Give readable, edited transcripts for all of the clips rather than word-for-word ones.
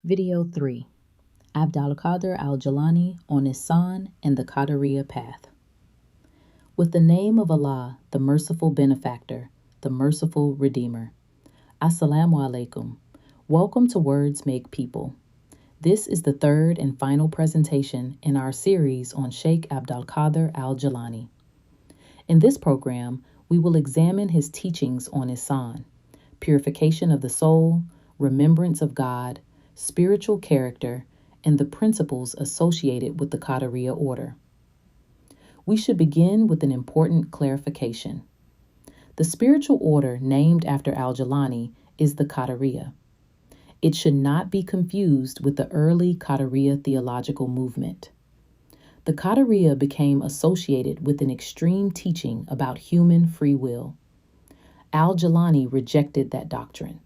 Video 3. Qadir al Jilani on Ihsān and the Qadiriyyah path. With the name of Allah, the merciful benefactor, the merciful redeemer. Assalamu alaikum. Welcome to Words Make People. This is the third and final presentation in our series on Sheikh Abdal-Kadr al Jilani. In this program, we will examine his teachings on Ihsān, purification of the soul, remembrance of God, spiritual character, and the principles associated with the Qadiriyyah order. We should begin with an important clarification. The spiritual order named after al-Jilani is the Qadiriyyah. It should not be confused with the early Qadiriyyah theological movement. The Qadiriyyah became associated with an extreme teaching about human free will. Al-Jilani rejected that doctrine.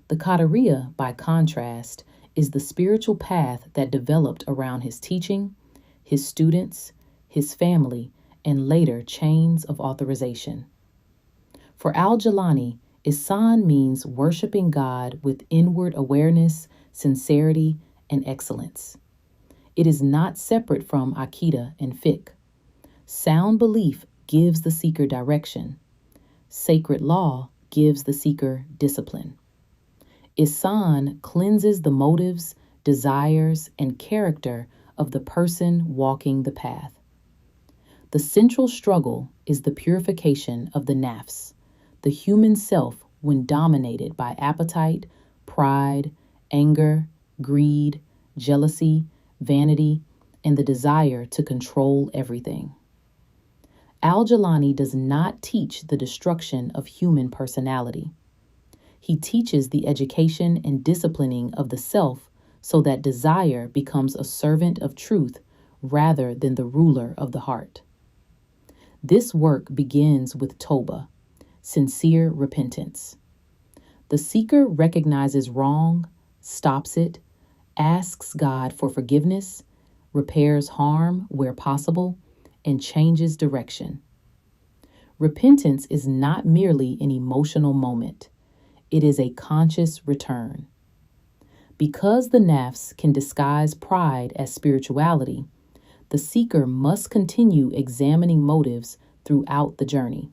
The Qadiriyyah, by contrast, is the spiritual path that developed around his teaching, his students, his family, and later chains of authorization. For al-Jilani, Ihsān means worshiping God with inward awareness, sincerity, and excellence. It is not separate from Aqidah and fiqh. Sound belief gives the seeker direction. Sacred law gives the seeker discipline. Ihsān cleanses the motives, desires, and character of the person walking the path. The central struggle is the purification of the nafs, the human self when dominated by appetite, pride, anger, greed, jealousy, vanity, and the desire to control everything. Al-Jilani does not teach the destruction of human personality. He teaches the education and disciplining of the self so that desire becomes a servant of truth rather than the ruler of the heart. This work begins with Tawbah, sincere repentance. The seeker recognizes wrong, stops it, asks God for forgiveness, repairs harm where possible, and changes direction. Repentance is not merely an emotional moment. It is a conscious return. Because the nafs can disguise pride as spirituality, the seeker must continue examining motives throughout the journey.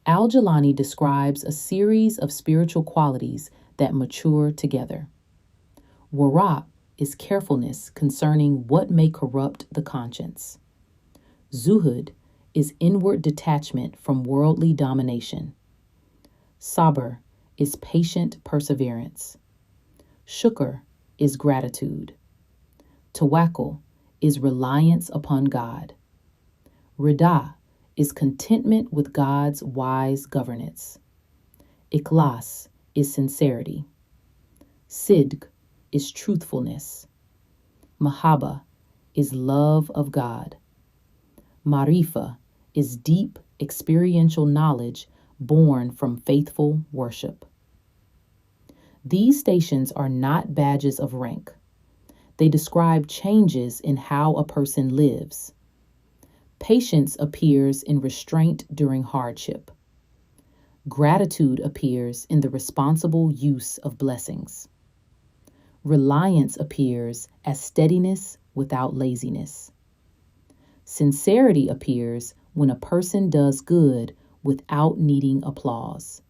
Al-Jilani describes a series of spiritual qualities that mature together. Wara' is carefulness concerning what may corrupt the conscience. Zuhud is inward detachment from worldly domination. Sabr is patient perseverance. Shukr is gratitude. Tawakkul is reliance upon God. Rida is contentment with God's wise governance. Ikhlas is sincerity. Sidq is truthfulness. Mahabba is love of God. Marifa is deep experiential knowledge born from faithful worship. These stations are not badges of rank. They describe changes in how a person lives. Patience appears in restraint during hardship. Gratitude appears in the responsible use of blessings. Reliance appears as steadiness without laziness. Sincerity appears when a person does good without needing applause.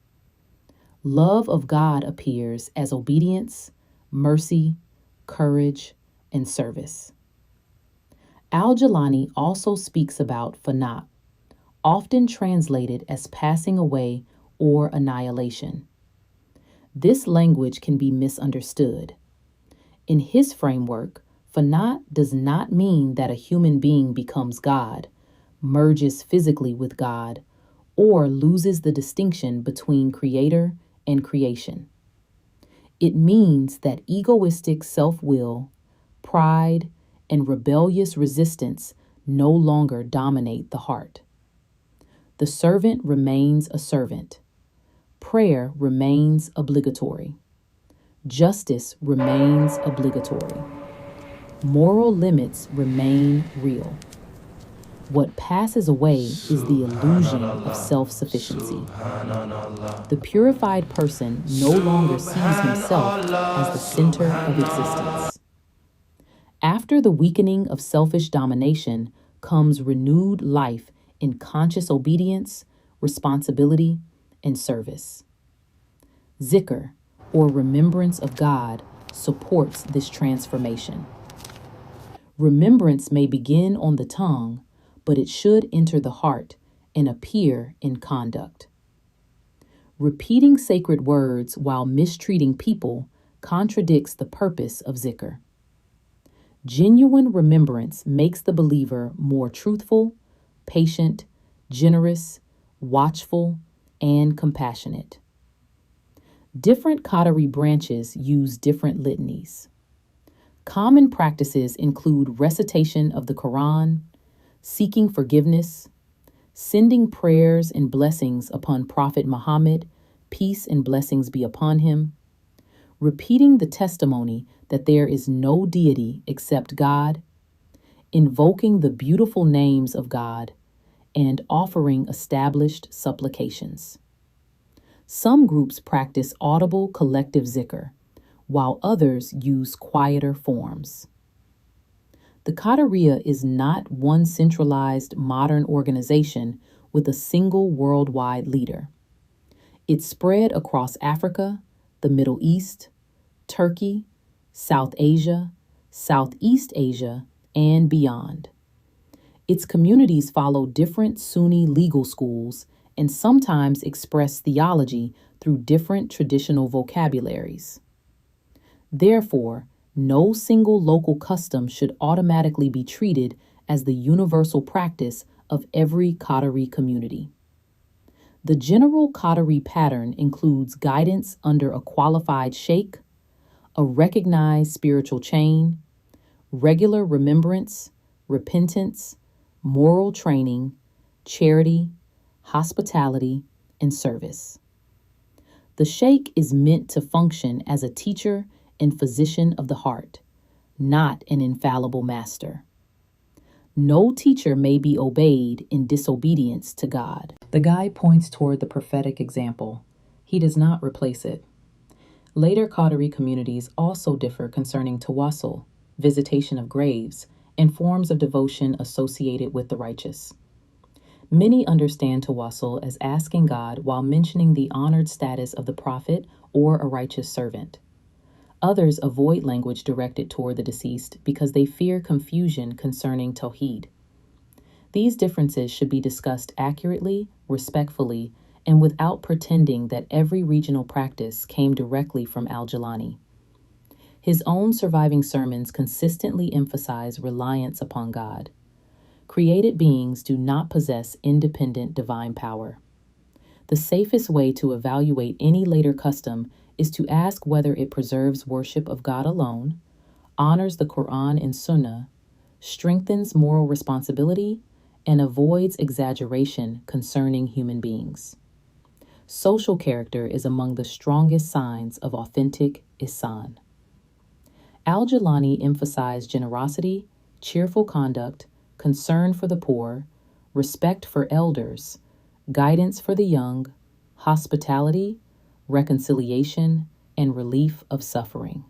Love of God appears as obedience, mercy, courage, and service. Al-Jilani also speaks about fana, often translated as passing away or annihilation. This language can be misunderstood. In his framework, fana does not mean that a human being becomes God, merges physically with God, or loses the distinction between creator and creation. It means that egoistic self-will, pride, and rebellious resistance no longer dominate the heart. The servant remains a servant. Prayer remains obligatory. Justice remains obligatory. Moral limits remain real. What passes away is the illusion of self-sufficiency. The purified person no longer sees himself as the center of existence. After the weakening of selfish domination comes renewed life in conscious obedience, responsibility, and service. Dhikr, or remembrance of God, supports this transformation. Remembrance may begin on the tongue, but it should enter the heart and appear in conduct. Repeating sacred words while mistreating people contradicts the purpose of dhikr. Genuine remembrance makes the believer more truthful, patient, generous, watchful, and compassionate. Different Qadiri branches use different litanies. Common practices include recitation of the Qur'an, seeking forgiveness, sending prayers and blessings upon Prophet Muhammad, peace and blessings be upon him, repeating the testimony that there is no deity except God, invoking the beautiful names of God, and offering established supplications. Some groups practice audible collective dhikr, while others use quieter forms. The Qadiriyyah is not one centralized modern organization with a single worldwide leader. It's spread across Africa, the Middle East, Turkey, South Asia, Southeast Asia, and beyond. Its communities follow different Sunni legal schools and sometimes express theology through different traditional vocabularies. Therefore, no single local custom should automatically be treated as the universal practice of every Qadiri community. The general Qadiri pattern includes guidance under a qualified sheikh, a recognized spiritual chain, regular remembrance, repentance, moral training, charity, hospitality, and service. The sheikh is meant to function as a teacher and physician of the heart, not an infallible master. No teacher may be obeyed in disobedience to God. The guide points toward the prophetic example. He does not replace it. Later Qadiri communities also differ concerning tawassul, visitation of graves, and forms of devotion associated with the righteous. Many understand tawassul as asking God while mentioning the honored status of the prophet or a righteous servant. Others avoid language directed toward the deceased because they fear confusion concerning tawhid. These differences should be discussed accurately, respectfully, and without pretending that every regional practice came directly from al Jilani. His own surviving sermons consistently emphasize reliance upon God. Created beings do not possess independent divine power. The safest way to evaluate any later custom is to ask whether it preserves worship of God alone, honors the Qur'an and Sunnah, strengthens moral responsibility, and avoids exaggeration concerning human beings. Social character is among the strongest signs of authentic Ihsān. Al Jilani emphasized generosity, cheerful conduct, concern for the poor, respect for elders, guidance for the young, hospitality, reconciliation, and relief of suffering.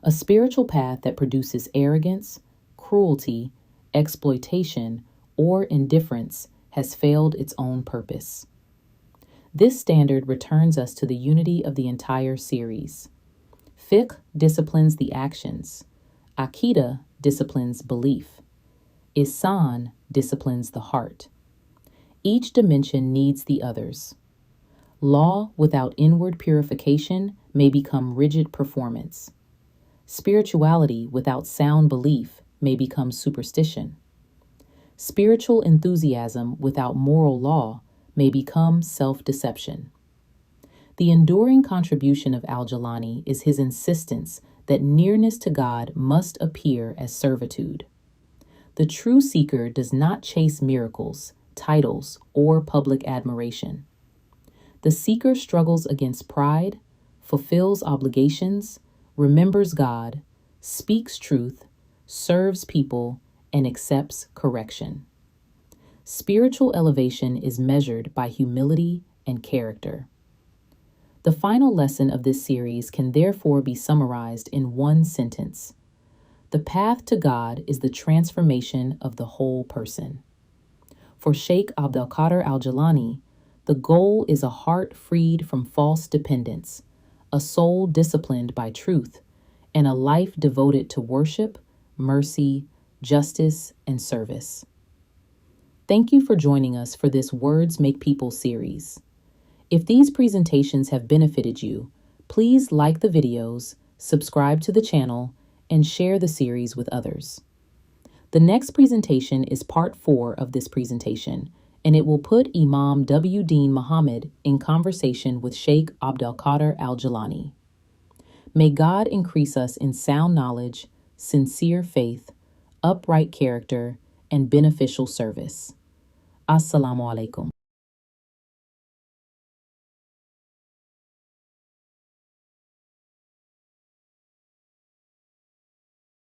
A spiritual path that produces arrogance, cruelty, exploitation, or indifference has failed its own purpose. This standard returns us to the unity of the entire series. Fiqh disciplines the actions. Aqidah disciplines belief. Ihsān disciplines the heart. Each dimension needs the others. Law without inward purification may become rigid performance. Spirituality without sound belief may become superstition. Spiritual enthusiasm without moral law may become self-deception. The enduring contribution of al Jilani is his insistence that nearness to God must appear as servitude. The true seeker does not chase miracles, titles, or public admiration. The seeker struggles against pride, fulfills obligations, remembers God, speaks truth, serves people, and accepts correction. Spiritual elevation is measured by humility and character. The final lesson of this series can therefore be summarized in one sentence. The path to God is the transformation of the whole person. For Sheikh Abdal-Qadir al Jilani, the goal is a heart freed from false dependence, a soul disciplined by truth, and a life devoted to worship, mercy, justice, and service. Thank you for joining us for this Words Make People series. If these presentations have benefited you, please like the videos, subscribe to the channel, and share the series with others. The next presentation is part 4 of this presentation, and it will put Imam W. Deen Muhammad in conversation with Sheikh Abdal-Qadir al Jilani. May God increase us in sound knowledge, sincere faith, upright character, and beneficial service. Assalamu alaikum.